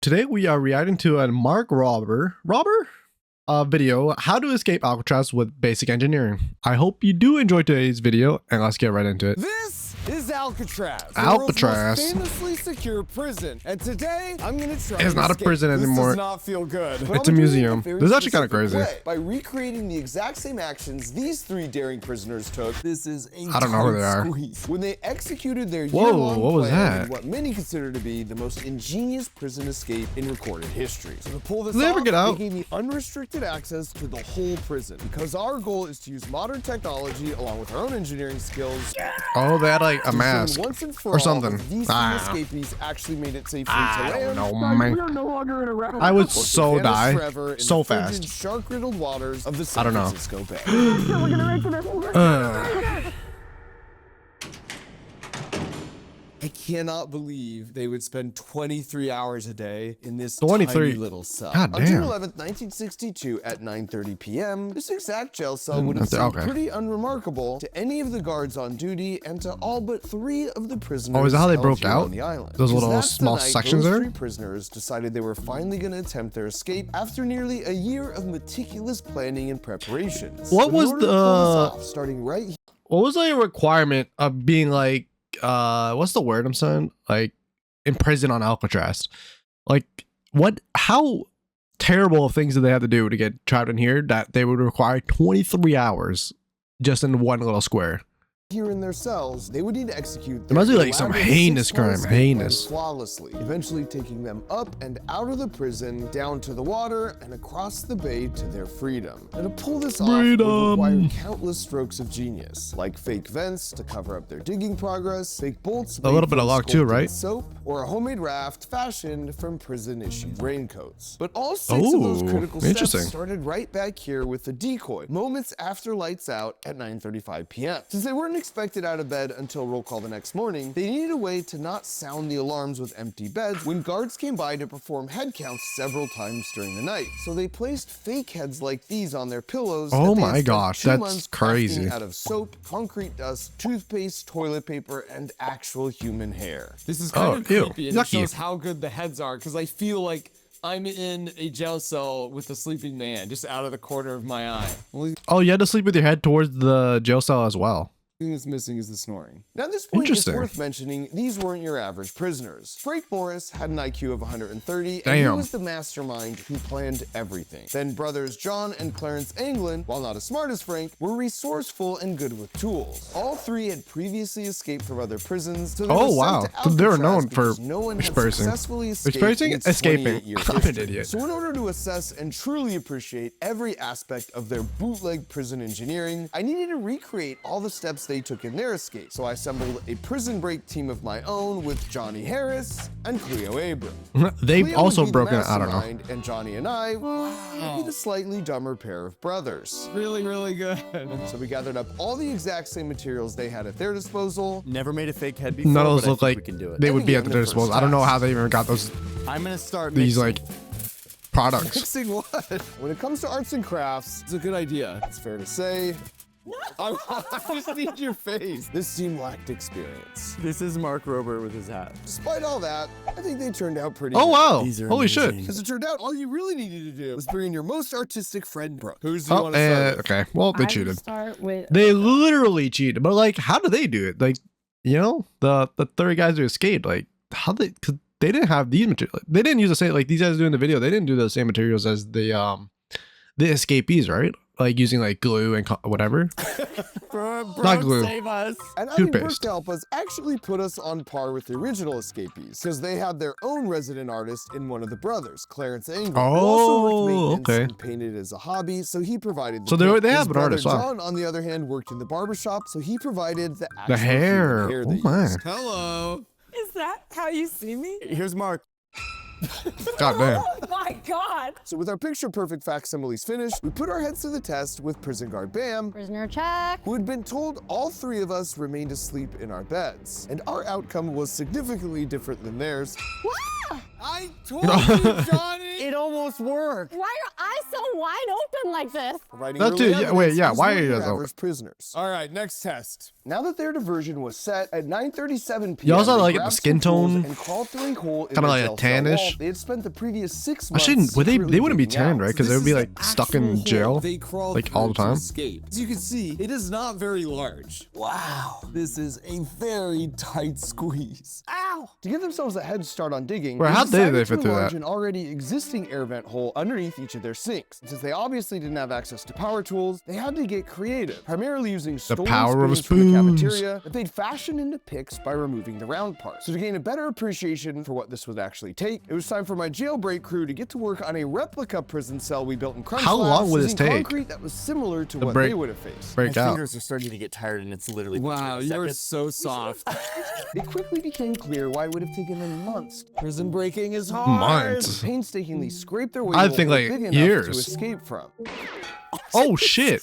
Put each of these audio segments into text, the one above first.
Today we are reacting to a Mark Robber video, how to escape Alcatraz with basic engineering. I hope you do enjoy today's video, and let's get right into it. This is Alcatraz, Alcatraz, the world's most famously secure prison, and today I'm gonna try. It's not a prison anymore. This does not feel good. It's a museum. This is actually kind of crazy. By recreating the exact same actions these three daring prisoners took, this is a I don't know who they are. squeeze. When they executed their Whoa, what was that? what many consider to be the most ingenious prison escape in recorded history. So to pull this Did they off, ever get out? they gave me unrestricted access to the whole prison because our goal is to use modern technology along with our own engineering skills. Oh, they had like a mask Once and for or something. all, these three escapees actually made it safely to I land. don't know, man. We are no longer in a round. I would so die so frigid, fast. shark-riddled waters of the I San don't know. Francisco Bay. I cannot believe they would spend 23 hours a day in this 23. tiny little cell. God On June damn. 11th, 1962 at 9:30 p.m., this exact jail cell would have Okay. seemed pretty unremarkable to any of the guards on duty and to all but 3 of the prisoners. Oh, is that how they held broke here out? on the island. Those little That's the small night sections those there? 3 prisoners decided they were finally going to attempt their escape after nearly a year of meticulous planning and preparations. What But in was order to pull this the off, starting right here, what was like a requirement of being like what's the word I'm saying, like in prison on Alcatraz? Like how terrible of things did they have to do to get trapped in here that they would require 23 hours just in one little square? here in their cells, they would need to execute There must be like some elaborate heinous six-part crime, escape plan heinous. flawlessly, eventually taking them up and out of the prison, down to the water, and across the bay to their freedom. And to pull this off would require countless strokes of genius, like fake vents to cover up their digging progress, fake bolts, A little bit of luck too, right? Soap, or a homemade raft fashioned from prison-issued raincoats. But all 6 of those Ooh, critical steps interesting. started right back here with the decoy, moments after lights out at 9:35 p.m. Since they weren't expected out of bed until roll call the next morning, they needed a way to not sound the alarms with empty beds when guards came by to perform head counts several times during the night. So they placed fake heads like these on their pillows. Oh that they had my spent gosh, 2 that's months crazy. crafting out of soap, concrete dust, toothpaste, toilet paper, and actual human hair. This is kind of ew. creepy, and it Yucky. shows how good the heads are, because I feel like I'm in a jail cell with a sleeping man just out of the corner of my eye. Only Oh, you had to sleep with your head towards the jail cell as well. thing that's missing is the snoring. Now at this point, it's Interesting. worth mentioning these weren't your average prisoners. Frank Morris had an IQ of 130, and Damn. he was the mastermind who planned everything. Then brothers John and Clarence Anglin, while not as smart as Frank, were resourceful and good with tools. All 3 had previously escaped from other prisons, so they Oh, were wow. sent to So they were Alcatraz known for because no one had experiencing- successfully escaped experiencing? in its Escaping. 28-year I'm an history. idiot. So in order to assess and truly appreciate every aspect of their bootleg prison engineering, I needed to recreate all the steps they took in their escape. So I assembled a prison break team of my own with Johnny Harris and Cleo Abram. They've Cleo also would be the broken, I don't know. mastermind, and Johnny and I would be the slightly dumber pair of brothers. Really, really good. So we gathered up all the exact same materials they had at their disposal. Never made a fake head before, None of those but I look think like we can do it. they would be at Began their the disposal. first I don't know task. how they even got those I'm gonna start these mixing. like products. Mixing what? When it comes to arts and crafts, It's a good idea. it's fair to say, I just need your face. This team lacked experience. This is Mark Rober with his hat. Despite all that, I think they turned out pretty Oh good. wow! These are Holy shit! amazing. Because it turned out all you really needed to do was bring in your most artistic friend, Brooke. Who's do you Oh, want to start with? okay. Well, they I cheated. Start with They literally cheated. But like, how do they do it? Like, you know, the 30 guys who escaped. Like, how they? Cause they didn't have these materials. They didn't use the same, like these guys do in the video. They didn't do the same materials as the escapees, right? Like using like glue and whatever. Bro, Not glue. save us. And I think Brooke Toothpaste. to help us actually put us on par with the original escapees, because they had their own resident artist in one of the brothers, Clarence Anglin, who also worked Oh, maintenance okay. and painted as a hobby, so he provided the So they paint. have His an brother artist, wow. John, on the other hand, worked in the barbershop, so he provided the actual hair. human Oh they my. used. Hello. Is that how you see me? Here's Mark. God damn. Oh my god! So with our picture-perfect facsimiles finished, we put our heads to the test with prison guard Bam, Prisoner check. who had been told all 3 of us remained asleep in our beds. And our outcome was significantly different than theirs. I told you, Johnny. It almost worked. Why are eyes so wide open like this? Providing That early dude, yeah, evidence wait, yeah, he's why one of are you your guys over- average prisoners. All right, next test. Now that their diversion was set at 9:37 p.m., You also they like the grabbed skin some tools tone, and crawled through a hole in kinda their like a jail cell tannish. wall. They had spent the previous 6 months. Actually, would they secretly wouldn't be digging tanned, out. right? Because they would be like stuck in jail, They crawled like all the through to time. escape. As you can see, it is not very large. Wow, this is a very tight squeeze. Ow! To give themselves a head start on digging, Bro, how did decided they to fit through enlarge that? an already existing air vent hole underneath each of their sinks. And since they obviously didn't have access to power tools, they had to get creative, primarily using stolen power of spoons from the spoons. cafeteria that they'd fashioned into picks by removing the round parts. So to gain a better appreciation for what this would actually take, it was time for my jailbreak crew to get to work on a replica prison cell we built in Crunch How long Labs would this using take concrete that was similar to to what break- they would have faced. break My out? fingers are starting to get tired, and it's literally Wow, 2 you're seconds. so soft. It quickly became clear why it would have taken them months Prison breaking is hard. Months. painstakingly scrape their way I to a think, hole like, big enough years. to escape from. Oh shit!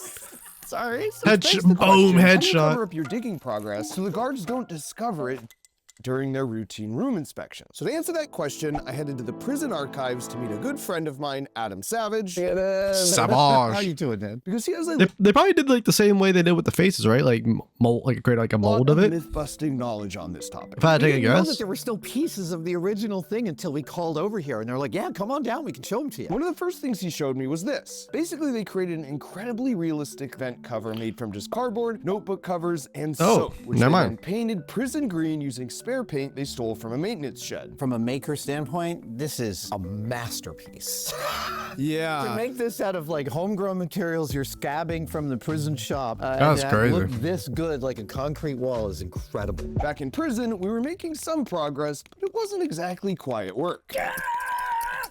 Sorry. Begs the Boom, question, how do you headshot. cover up your digging progress so the guards don't discover it during their routine room inspection? So to answer that question, I headed to the prison archives to meet a good friend of mine, Adam Savage. How Savage. you doing, man? Because he has a They probably did like the same way they did with the faces, right? Like mold, like create like a lot mold of it. myth-busting knowledge on this topic. If I had to take a We didn't know guess, that there were still pieces of the original thing until we called over here, and they're like, "Yeah, come on down. We can show them to you." One of the first things he showed me was this. Basically, they created an incredibly realistic vent cover made from just cardboard, notebook covers, and soap, which never they mind. then painted prison green using spare paint they stole from a maintenance shed. From a maker standpoint, this is a masterpiece. To Yeah. make this out of like homegrown materials you're scabbing from the prison shop, That's and crazy. look this good like a concrete wall is incredible. Back in prison, we were making some progress, but it wasn't exactly quiet work.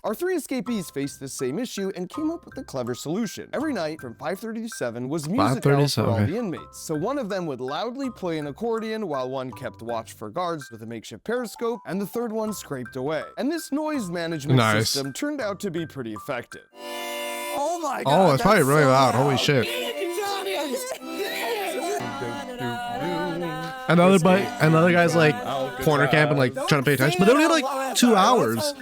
Our 3 escapees faced the same issue and came up with a clever solution. Every night from 5:30 to 7 was music 5:30 hours for all okay. the inmates. So one of them would loudly play an accordion while one kept watch for guards with a makeshift periscope, and the third one scraped away. And this noise management Nice. system turned out to be pretty effective. Oh my oh, it's probably really loud. Holy shit! Another guy's like corner camping, like trying to pay attention, but they only had like 2 hours.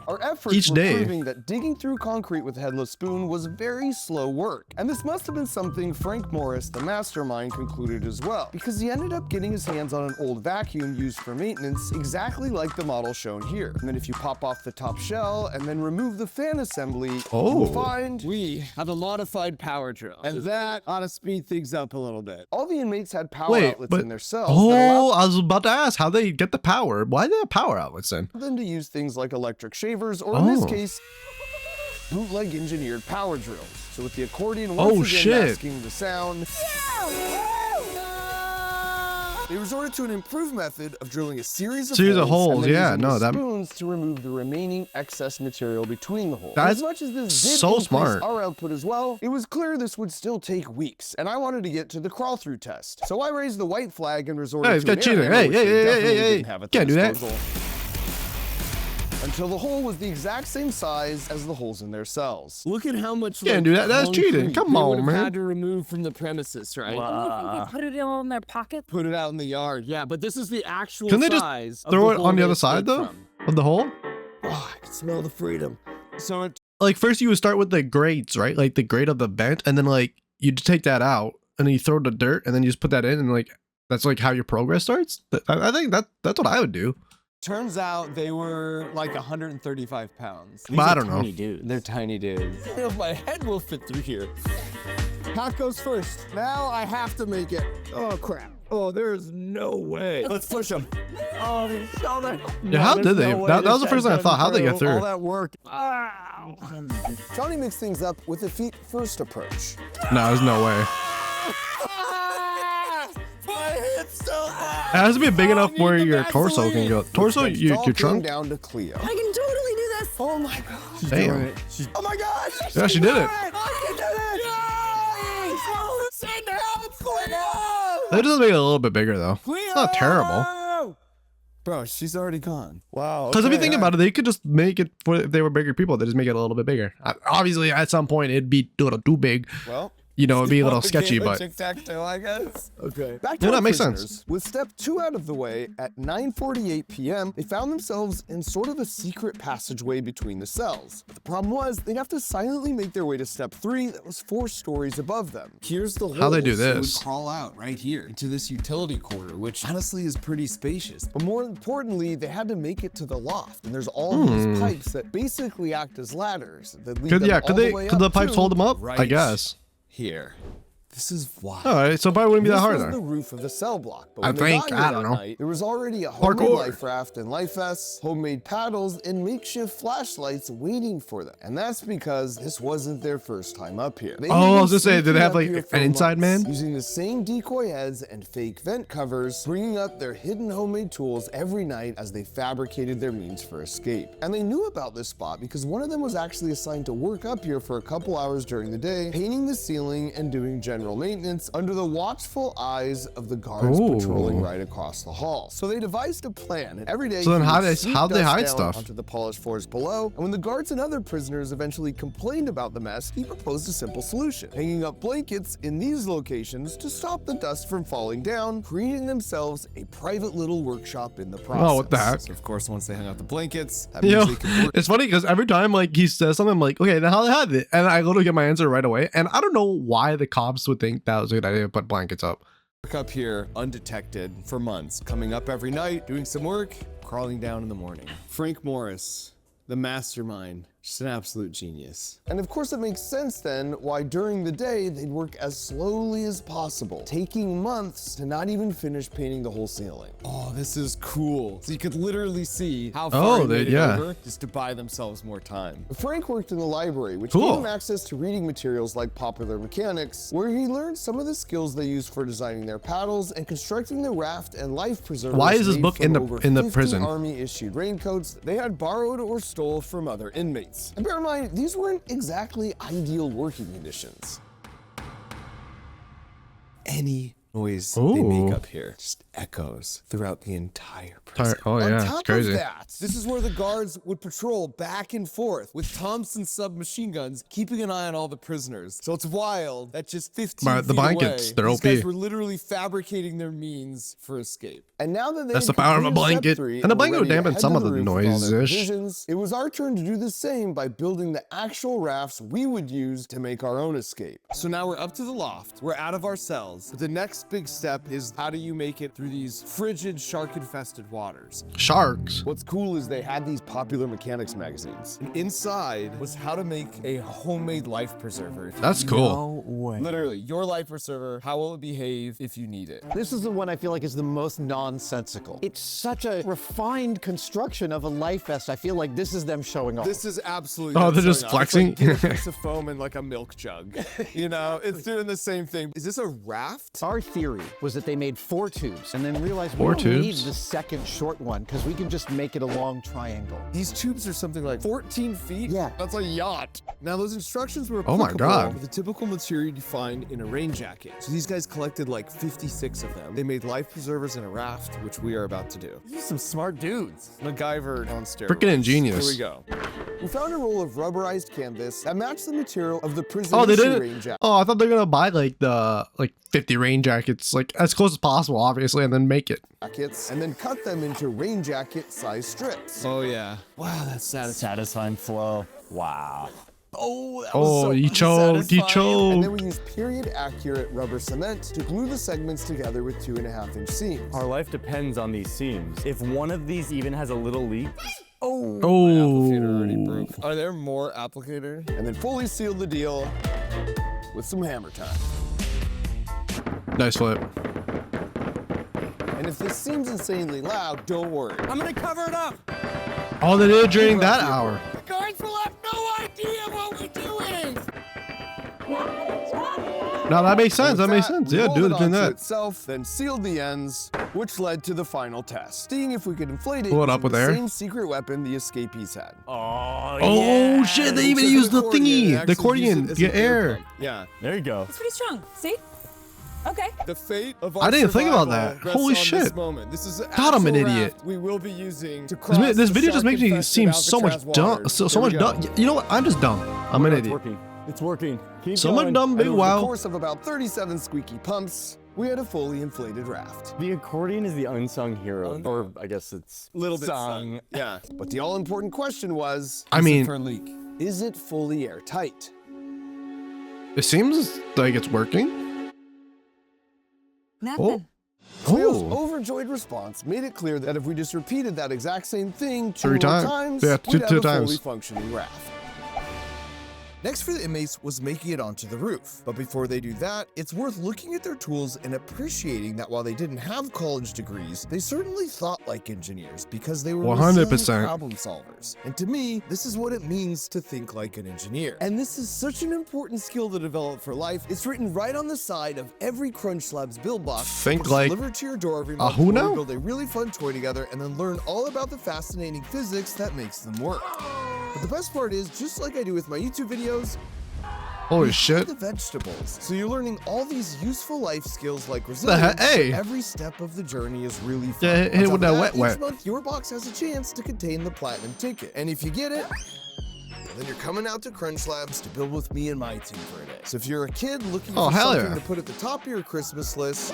Our efforts Each were day. proving that digging through concrete with a headless spoon was very slow work. And this must have been something Frank Morris, the mastermind, concluded as well, because he ended up getting his hands on an old vacuum used for maintenance, exactly like the model shown here. And then if you pop off the top shell and then remove the fan assembly, Oh. you'll find We have a modified power drill, and that ought to speed things up a little bit. all the inmates had power Wait, outlets but in their cells that allowed oh, I was about to ask how they get the power. Why do they have power outlets then? them to use things like electric shavers, or in this Oh. case, bootleg engineered power drills. So with the accordion Oh, once again shit. masking the sound, they resorted to an improved method of drilling a series of holes, and then yeah, using no, the that- spoons to remove the remaining excess material between the holes. That's As much as this did so increase smart. our output as well, it was clear this would still take weeks, and I wanted to get to the crawl through test. So I raised the white flag and resorted Hey, it's to an got air cheating. hammer, Hey, which hey, they hey, definitely hey, hey, didn't have at can't their do that. disposal. Until the hole was the exact same size as the holes in their cells. Look at how much. Can't do that. That's cheating. concrete Come they on, would have man. Had to remove from the premises, right? You put it all in their pocket. Put it out in the yard. Yeah, but this is the actual Couldn't they just size of throw the it hole on the they other side escaped though from. of the hole? Oh, I can smell the freedom. So it Like first you would start with the grates, right? Like the grate of the vent, and then like you take that out and then you throw the dirt and then you just put that in and like that's like how your progress starts. I think that's what I would do. turns out they were like 135 pounds. But I don't know. Tiny dude. They're tiny dudes. My head will fit through here. Pat goes first. Now I have to make it. Oh crap. Oh, there's no way. Let's push them. Oh, shoulder. Yeah, how did they? That was the first thing I thought. How'd they get All through? that work. Johnny mixed things up with a feet first approach. No, there's no way. My head's so high. It has to be big enough where your torso can go. Torso, It your all came trunk. down to Cleo. I can totally do this. Oh my god. Damn. Oh my god. Yeah, she did it. I can do it. Yes! Send help, Cleo. They just make it a little bit bigger though. It's not terrible. Bro, she's already gone. Wow. Because if you okay, think about it, they could just make it. If they were bigger people, they just make it a little bit bigger. Obviously, at some point, it'd be a little too big. Well, you know, it'd be a little sketchy, but Tic-tac-toe, I guess. Okay. Back to Yeah, our that makes prisoners. sense. With step 2 out of the way, at 9:48 p.m., they found themselves in sort of a secret passageway between the cells. But the problem was they'd have to silently make their way to step 3 that was 4 stories above them. Here's the hole. How they do so it this? would crawl out right here into this utility corridor, which honestly is pretty spacious. But more importantly, they had to make it to the loft, and there's all these pipes that basically act as ladders that lead could them yeah, all could the they way could the up pipes to hold them up? I right guess. here. This is wild. All right, so probably wouldn't be that This hard was then. the roof of the cell block. But I when they think, got here I don't that know. night, there was already a homemade Parkour. life raft and life vests, homemade paddles, and makeshift flashlights waiting for them. And that's because this wasn't their first time up here. They Oh, had I been was gonna say, did they sneaking have up like here an for inside months, man? using the same decoy heads and fake vent covers, bringing up their hidden homemade tools every night as they fabricated their means for escape. And they knew about this spot because one of them was actually assigned to work up here for a couple hours during the day, painting the ceiling and doing general maintenance under the watchful eyes of the guards Ooh. patrolling right across the hall. So they devised a plan, and every day So then he how'd would they- sweep how'd they dust hide down stuff? onto the polished floors below. And when the guards and other prisoners eventually complained about the mess, he proposed a simple solution: hanging up blankets in these locations to stop the dust from falling down, creating themselves a private little workshop in the process. Oh, what the heck? So of course, once they hung out the blankets, that You means know, they could work. it's funny because every time like he says something, I'm like, okay, then how they had it, and I literally get my answer right away. And I don't know why the cops would think that was a good idea to put blankets up. Up here undetected for months, coming up every night, doing some work, crawling down in the morning. Frank Morris, the mastermind, just an absolute genius. And of course it makes sense then why during the day they'd work as slowly as possible, taking months to not even finish painting the whole ceiling. Oh, this is cool. So you could literally see how far he made it over just to buy themselves more time. Frank worked in the library, which gave him access to reading materials like Popular Mechanics, where he learned some of the skills they used for designing their paddles and constructing the raft and life preservers. Why is this made book from in over the 50 prison? Army-issued raincoats they had borrowed or stole from other inmates. And bear in mind, these weren't exactly ideal working conditions. Any noise they make up here just echoes throughout the entire prison. Oh yeah, On it's top crazy. of that, this is where the guards would patrol back and forth with Thompson submachine guns, keeping an eye on all the prisoners. So it's wild that just 15 Right, the feet blankets, away, they're these OP. guys were literally fabricating their means for escape. And now that That's the power of a blanket. And a blanket would dampen some of the noise-ish. it was our turn to do the same by building the actual rafts we would use to make our own escape. So now we're up to the loft. We're out of our cells. But the next big step is how do you make it through these frigid, shark-infested waters? Sharks. What's cool is they had these Popular Mechanics magazines. And inside was how to make a homemade life preserver. That's cool. Literally, your life preserver, how will it behave if you need it? This is the one I feel like is the most nonsensical. It's such a refined construction of a life vest. I feel like this is them showing off. This is absolutely. Oh, they're them just showing off. It's flexing? like get a piece of foam and like a milk jug. You know, it's doing the same thing. Is this a raft? Our theory was that they made 4 tubes and then realized we Four don't need tubes? the second short one because we can just make it a long triangle. These tubes are something like 14 feet? Yeah. That's a yacht. Now, those instructions were Oh my applicable God. with the typical material you find in a rain jacket. So these guys collected like 56 of them. They made life preservers in a raft, which we are about to do. These are some smart dudes. MacGyver on steroids. Freaking ingenious. Here we go. We found a roll of rubberized canvas that matched the material of the prison Oh, they issue didn't. rain jacket. Oh, I thought they were gonna buy like the 50 rain jackets, like as close as possible, obviously, and then make it. Jackets, and then cut them into rain jacket size strips. Oh yeah. Wow, that's satisfying. Satisfying flow. Wow. Oh, that Oh, was so he choked. He unsatisfying. And then choked. we used period accurate rubber cement to glue the segments together with 2.5-inch seams. Our life depends on these seams. If one of these even has a little leak, Oh, Applicator already Oh, broke. Are there more applicator? and then fully sealed the deal with some hammer time. nice flip. And if this seems insanely loud, don't worry. I'm gonna cover it up. All they did during that hour. The guards will have no idea what we're doing. No, that makes sense. That With makes that, sense. we Yeah, rolled do it it during onto that. itself, then sealed the ends, which led to the final test. Seeing if we could inflate it Pull it using up with the air. same secret weapon the escapees had. Oh shit! They even Took used the and thingy, actually the accordion, used it as to an get air. pump. Yeah. there you go. It's pretty strong. See? Okay. The fate of our I didn't think about survival that. rests Holy on shit. This moment. This is God, I'm an actual idiot. raft we will be using to cross This the video just makes me shark-infested seem so much Alcatraz dumb. waters. So Here we much go. dumb. You know what? I'm just dumb. I'm an It's idiot. working. It's working. Keep Someone going. done And big over the wow. course of about 37 squeaky pumps, we had a fully inflated raft. The accordion is the unsung hero, or I guess it's Little bit sung. Yeah. But the all-important question was, I mean, For a leak. is it fully airtight? it seems like it's working. Nothing. Cleo's Oh. overjoyed response made it clear that if we just repeated that exact same thing 2 Three more times. times, Yeah, we'd have two a fully times. functioning raft. Next for the inmates was making it onto the roof. But before they do that, it's worth looking at their tools and appreciating that while they didn't have college degrees, they certainly thought like engineers because they were 100%. resilient problem solvers. And to me, this is what it means to think like an engineer. And this is such an important skill to develop for life. It's written right on the side of every Crunch Labs build box. Think It's like delivered to your door every a month. who where now? we build a really fun toy together and then learn all about the fascinating physics that makes them work. But the best part is, just like I do with my YouTube videos, Holy we shit. the vegetables. So you're learning all these useful life skills like The resilience. heck? Hey. So every step of the journey is really fun. Yeah, hit On it top with of that wet each wet. month, your box has a chance to contain the platinum ticket. And if you get it, then you're coming out to Crunch Labs to build with me and my team for a day. So if you're a kid looking Oh, for hell something yeah. to put at the top of your Christmas list,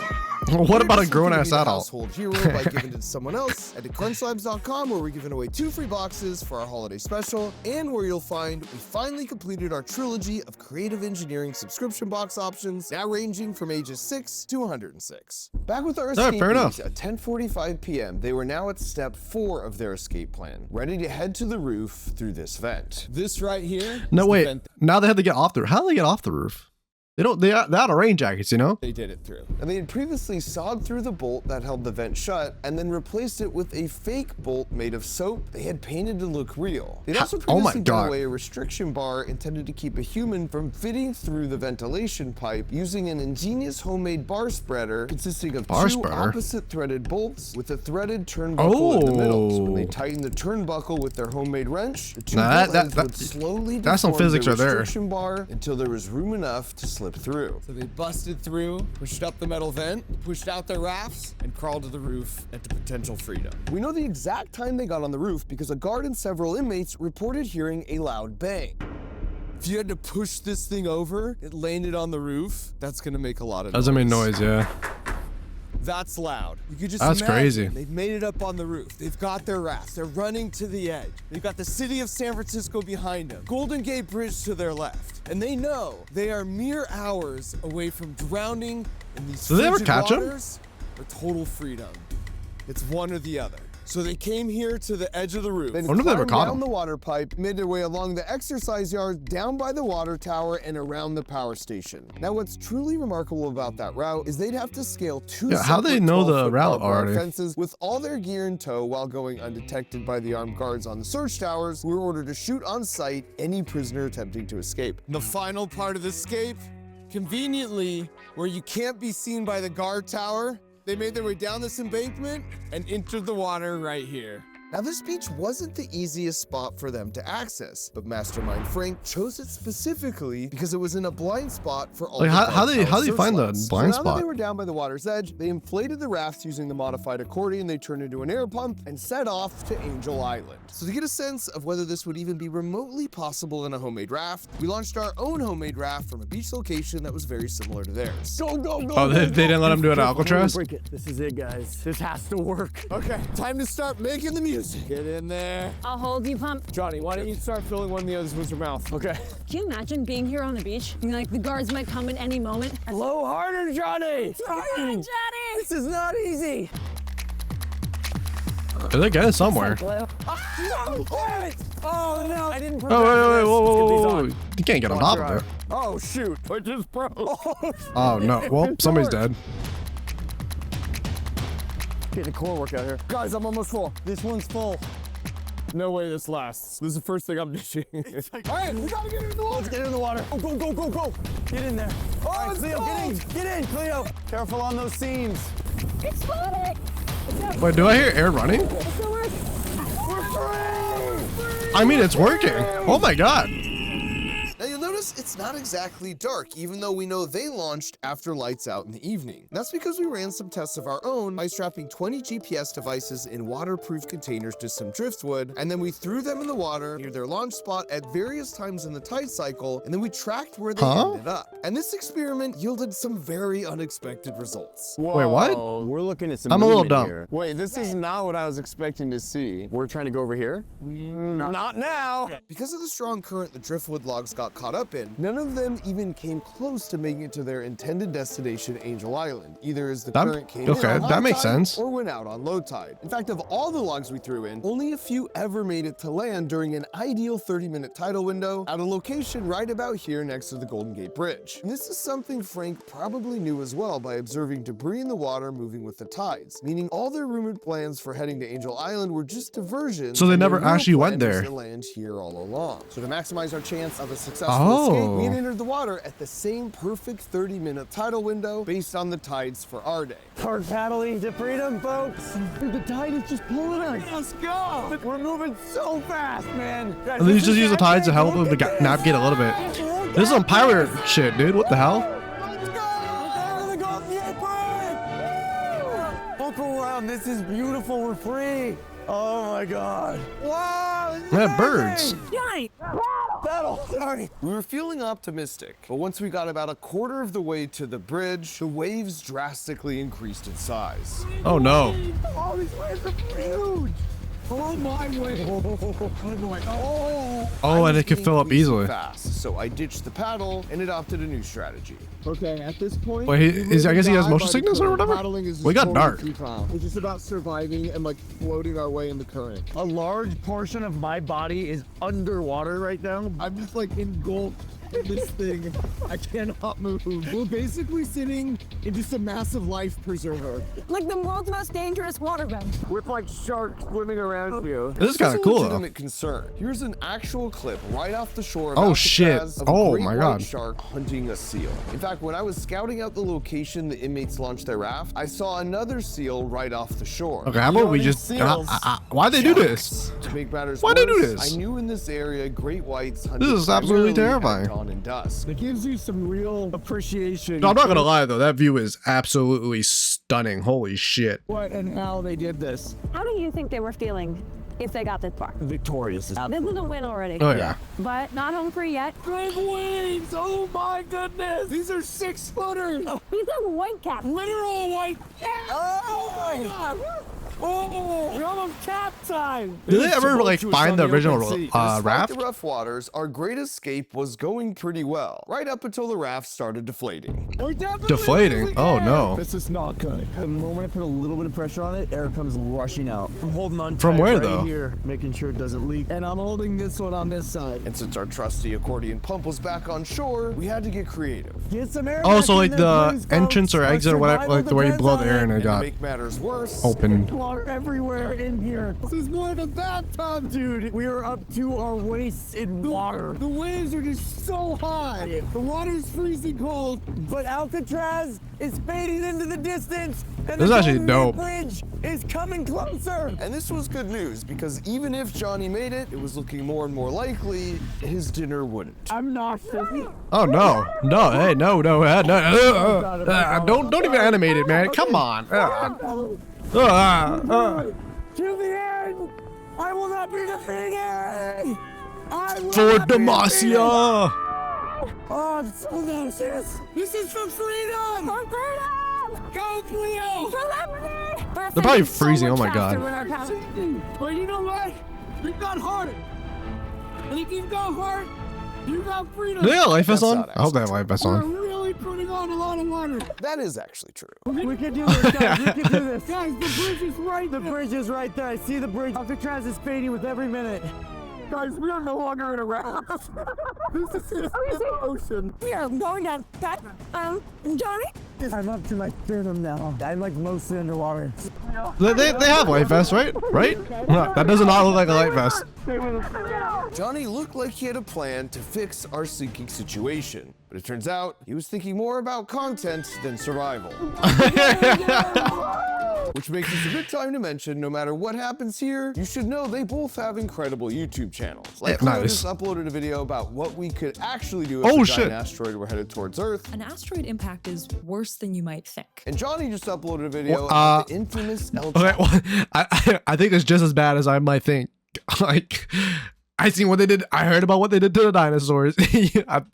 What about a just grown looking to ass be the adult? household hero by giving it to someone else, at crunchlabs.com, where we're giving away 2 free boxes for our holiday special, and where you'll find we finally completed our trilogy of creative engineering subscription box options, now ranging from ages 6 to 106. Back with our All right, fair enough. escapees at 10:45 p.m., they were now at step 4 of their escape plan, ready to head to the roof through this vent. This right here. No, is the wait. vent Now they have to get off the roof. How do they get off the roof? They're out of rain jackets, you know? they did it through. And they had previously sawed through the bolt that held the vent shut and then replaced it with a fake bolt made of soap they had painted to look real. They'd also Oh my previously God. done away a restriction bar intended to keep a human from fitting through the ventilation pipe using an ingenious homemade bar spreader consisting of Bar 2 spreader? opposite threaded bolts with a threaded turnbuckle in the middle. So when they Oh. tightened the turnbuckle with their homemade wrench, the 2 Nah, bolt that- ends that- would slowly that's some deform physics the right there. restriction bar until there was room enough to slip through. So they busted through, pushed up the metal vent, pushed out their rafts, and crawled to the roof and to potential freedom. We know the exact time they got on the roof because a guard and several inmates reported hearing a loud bang. If you had to push this thing over, it landed on the roof, that's gonna make a lot of Doesn't make noise, yeah. That's loud. You could just That's imagine. crazy. They've made it up on the roof. They've got their rafts. They're running to the edge. They've got the city of San Francisco behind them. Golden Gate Bridge to their left. And they know they are mere hours away from drowning in these Did they ever frigid catch 'em? waters or total freedom. It's one or the other. So they came here to the edge of the roof. Then wonder if they ever climbed caught down him. the water pipe, made their way along the exercise yard, down by the water tower, and around the power station. Now, what's truly remarkable about that route is they'd have to scale 2 Yeah, how they separate know the 12-foot route barbed wire already? fences with all their gear in tow while going undetected by the armed guards on the search towers, who were ordered to shoot on sight any prisoner attempting to escape. The final part of the escape, conveniently, where you can't be seen by the guard tower, they made their way down this embankment and entered the water right here. Now, this beach wasn't the easiest spot for them to access, but Mastermind Frank chose it specifically because it was in a blind spot for all Like, the how guard do tower you find the searchlights. blind So now that spot? they were down by the water's edge, they inflated the rafts using the modified accordion they turned into an air pump and set off to Angel Island. So to get a sense of whether this would even be remotely possible in a homemade raft, we launched our own homemade raft from a beach location that was very similar to theirs. Go, go, go. Oh, they didn't let him do it at Alcatraz? Break it. This is it, guys. This has to work. Okay, time to start making the music. Get in there. I'll hold you, Pump. Johnny, why don't you start filling one of the others with your mouth? Okay. Can you imagine being here on the beach? And, like, the guards might come at any moment. Blow harder, Johnny. Johnny! This is not easy. They're getting somewhere. Oh no, I didn't prepare Oh, wait, for wait, this. whoa, Let's whoa, get these whoa, on. whoa. You can't get on top of it. Oh shoot, I just broke. Oh, no. Well, somebody's dead. Get the core work out here. Guys, I'm almost full. This one's full. No way this lasts. This is the first thing I'm ditching. All right, we gotta get in the water. Let's get in the water. Go, go, go, go, go. Get in there. Oh, All right, it's Cleo, get in, Cleo. Careful on those seams. It's floating! Wait, do I hear air running? I mean, it's working. Oh my god. Now you'll notice notice it's not exactly dark, even though we know they launched after lights out in the evening. That's because we ran some tests of our own by strapping 20 GPS devices in waterproof containers to some driftwood, and then we threw them in the water near their launch spot at various times in the tide cycle, and then we tracked where they ended up. And this experiment yielded some very unexpected results. Wait, what? Whoa, we're looking at some I'm a little movement dumb. here. Wait, this is not what I was expecting to see. We're trying to go over here? Not now. Because of the strong current the driftwood logs got caught up in, none of them even came close to making it to their intended destination, Angel Island, either as the current came in okay, on that high makes tide sense. or went out on low tide. In fact, of all the logs we threw in, only a few ever made it to land during an ideal 30-minute tidal window at a location right about here next to the Golden Gate Bridge. And this is something Frank probably knew as well by observing debris in the water moving with the tides, meaning all their rumored plans for heading to Angel Island were just diversions. So they and their never real actually went plan was there. to land here all along. So to maximize our chance of a successful escape, we had entered the water at the same perfect 30-minute tidal window based on the tides for our day. We're paddling to freedom, folks. The tide is just pulling us. Let's go. We're moving so fast, man. Guys, And they this just is use the tides to help epic. them to navigate a little bit. This is some pirate shit, dude. What the hell? Let's go. Out of the Golden Gate Bridge. Look around. This is beautiful. We're free. Oh my God. Wow. This is Yeah, birds. amazing. Johnny! Battle. Sorry. We were feeling optimistic, but once we got about a quarter of the way to the bridge, the waves drastically increased in size. Oh no. Oh, these waves are huge. Oh my way. Oh boy. Oh. Oh, and it could Being fill up way too easily. Fast, so I ditched the paddle and adopted a new strategy. Okay, at this point, Wait, I guess he has die motion by the sickness or current. whatever? Paddling is just We got totally dark. futile. It's just about surviving and like floating our way in the current. A large portion of my body is underwater right now. I'm just like engulfed in this thing. I cannot move. We're basically sitting in just a massive life preserver. Like the world's most dangerous waterbed. With like sharks swimming around you. This is kind of cool a though. legitimate concern. Here's an actual clip right off the shore of Oh, Alcatraz shit. of a Oh, great my white God. shark hunting a seal. In fact, when I was scouting out the location the inmates launched their raft, I saw another seal right off the shore. Okay, how about we just? Why'd they do this? To make matters Why'd worse, they do this? I knew in this area great whites hunted This is absolutely primarily at terrifying. dawn and dusk. It gives you some real appreciation. No, I'm not gonna lie though. That view is absolutely stunning. Holy shit. What and how they did this. How do you think they were feeling if they got this far? Victorious. This is a win already. Oh yeah. But not home free yet. Great waves! Oh my goodness! These are 6-footers! He's a white cap. Literal white cat! Oh my god! Oh, we're almost capsized! Did they ever like find the original Despite raft? the rough waters, our great escape was going pretty well, right up until the raft started deflating. We're definitely Deflating? losing Oh air. no. This is not good. The moment I put a little bit of pressure on it, air comes rushing out. I'm holding on From tight where, right though? here, making sure it doesn't leak. And I'm holding this one on this side. And since our trusty accordion pump was back on shore, we had to get creative. Get some air. Oh, back so in like there, the please, folks. entrance or Our exit or whatever, survival like the way you depends blow the on air it. and it And to got make matters worse, open. Water everywhere in here. This is more than bathtub, Dude, we are up to our waists in water. The waves are just so high. The water's freezing cold. But Alcatraz is fading into the distance, and This is the actually Golden Gate dope. Bridge is coming closer. and this was good news because even if Johnny made it, it was looking more and more likely his dinner wouldn't. I'm nauseous. Oh no. No, hey, no. Don't even animate it, man. Come on. To the end, I will not be defeated. I will For not be Demacia. defeated. Oh, I'm so nauseous. This is for freedom! For freedom! Go, Cleo! Celebrity! They're probably freezing, oh my God. But you know what? We've got heart. And if you've got heart, you got freedom. Do they have life vests That's on? not I hope they have life vests We're on. really putting on a lot of water. That is actually true. We can do this, guys. We can do this. Guys, the bridge is right The there. bridge is right there. I see the bridge. Alcatraz is fading with every minute. Guys, we are no longer in a raft. This is in the ocean. We are going down that. Johnny? I'm up to my sternum now. I'm like mostly underwater. They have life vests, right? Right? No, that does not look like a life vest. Johnny looked like he had a plan to fix our sinking situation, but it turns out he was thinking more about content than survival. Which makes this a good time to mention, no matter what happens here, you should know they both have incredible YouTube channels. Like Cleo just uploaded a video about what we could actually do if a giant asteroid were headed towards Earth. An asteroid impact is worse than you might think. And Johnny just uploaded a video about the infamous Okay, well, I think it's just as bad as I might think. Like, I seen what they did. I heard about what they did to the dinosaurs. I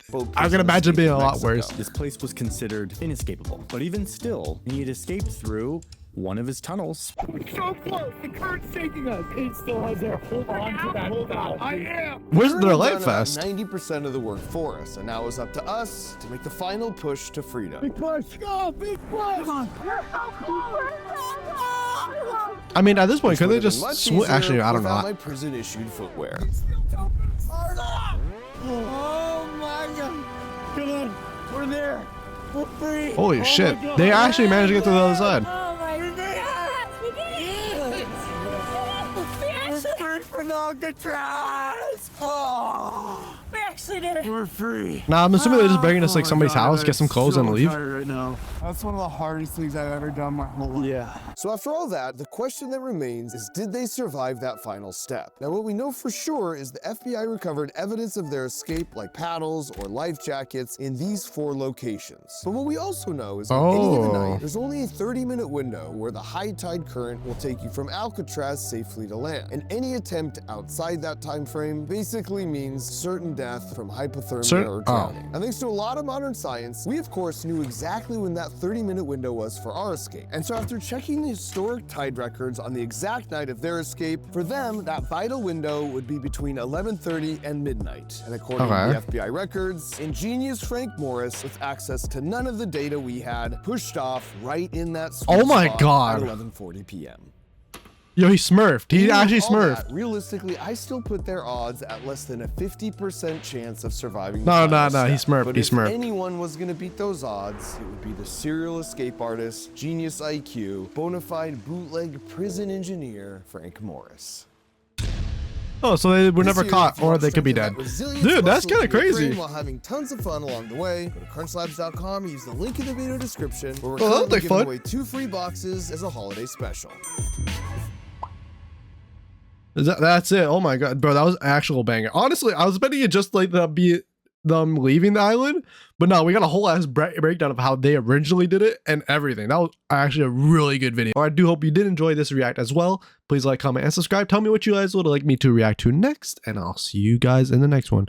can imagine being a lot worse. This place was considered inescapable, but even still, he had escaped through one of his tunnels. We're so close. The current's taking us. It still has there. Hold on to that. Hold on. I am. Where's their life vest? 90% of the work for us, and now it's up to us to make the final push to freedom. Big push. Go, big push. Come on. I mean, at this point, could they just actually, I don't know. My prison-issued footwear. Oh my God. Come on. We're there. We're free. Holy shit. They actually managed to get to the other side. Oh my God. We're free from Alcatraz. Oh. We actually did it. We're free. Nah, I'm assuming they're just breaking into like somebody's house, get some clothes, and leave. Right now. That's one of the hardest things I've ever done my whole life. Yeah. So after all that, the question that remains is, did they survive that final step? Now, what we know for sure is the FBI recovered evidence of their escape, like paddles or life jackets, in these 4 locations. But what we also know is on any given night, there's only a 30-minute window where the high tide current will take you from Alcatraz safely to land. And any attempt outside that time frame basically means certain death from hypothermia or drowning. And thanks to a lot of modern science, we of course knew exactly when that 30-minute window was for our escape. And so after checking the historic tide records on the exact night of their escape, for them, that vital window would be between 11:30 and midnight. And according to the FBI records, ingenious Frank Morris, with access to none of the data we had, pushed off right in that sweet spot at 11:40 p.m. Yo, he smurfed. He actually smurfed. Realistically, I still put their odds at less than a 50% chance of surviving. No, he smurfed. But he if smurfed. anyone was gonna beat those odds, it would be the serial escape artist, genius IQ, bona fide bootleg prison engineer, Frank Morris. Oh, so they were never caught, or they could be dead. Dude, that's kind of crazy. While having tons of fun along the way, go to crunchlabs.com and use the link in the video description, where we're currently giving away 2 free boxes as a holiday special. That's it. Oh my god, bro, that was actual banger. Honestly, I was betting it just like them leaving the island, but no, we got a whole ass breakdown of how they originally did it and everything. That was actually a really good video. I do hope you did enjoy this react as well. Please like, comment, and subscribe. Tell me what you guys would like me to react to next, and I'll see you guys in the next one.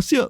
See ya.